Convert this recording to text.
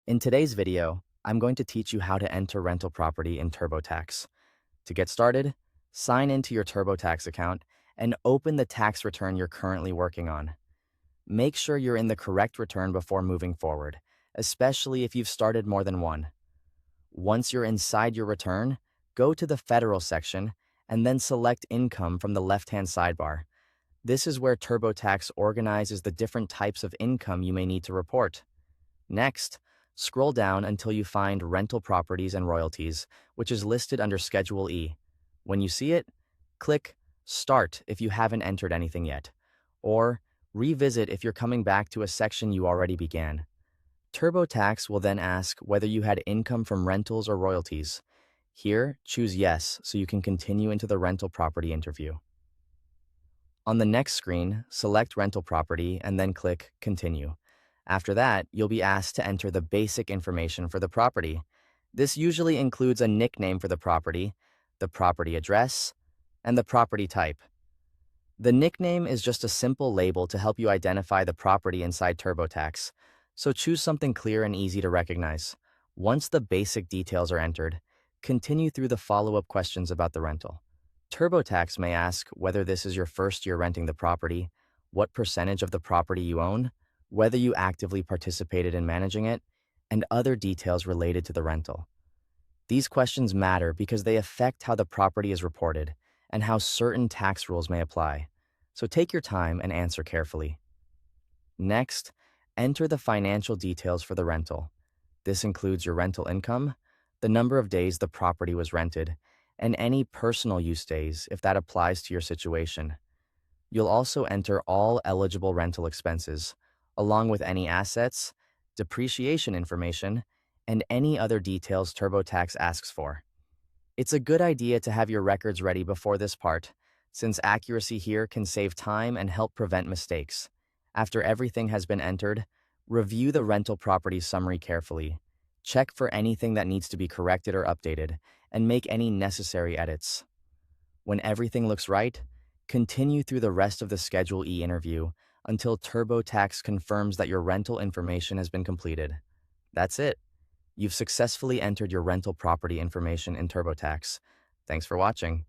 In today's video, I'm going to teach you how to enter rental property in TurboTax. To get started, sign into your TurboTax account and open the tax return you're currently working on. Make sure you're in the correct return before moving forward, especially if you've started more than one. Once you're inside your return, go to the Federal section and then select Income from the left-hand sidebar. This is where TurboTax organizes the different types of income you may need to report. Next, scroll down until you find Rental Properties and Royalties, which is listed under Schedule E. When you see it, click Start if you haven't entered anything yet, or Revisit if you're coming back to a section you already began. TurboTax will then ask whether you had income from rentals or royalties. Here, choose Yes so you can continue into the rental property interview. On the next screen, select Rental Property and then click Continue. After that, you'll be asked to enter the basic information for the property. This usually includes a nickname for the property address, and the property type. The nickname is just a simple label to help you identify the property inside TurboTax, so choose something clear and easy to recognize. Once the basic details are entered, continue through the follow-up questions about the rental. TurboTax may ask whether this is your first year renting the property, what percentage of the property you own, whether you actively participated in managing it, and other details related to the rental. These questions matter because they affect how the property is reported and how certain tax rules may apply, so take your time and answer carefully. Next, enter the financial details for the rental. This includes your rental income, the number of days the property was rented, and any personal use days if that applies to your situation. You'll also enter all eligible rental expenses, along with any assets, depreciation information, and any other details TurboTax asks for. It's a good idea to have your records ready before this part, since accuracy here can save time and help prevent mistakes. After everything has been entered, review the rental property summary carefully. Check for anything that needs to be corrected or updated, and make any necessary edits. When everything looks right, continue through the rest of the Schedule E interview until TurboTax confirms that your rental information has been completed. That's it. You've successfully entered your rental property information in TurboTax. Thanks for watching.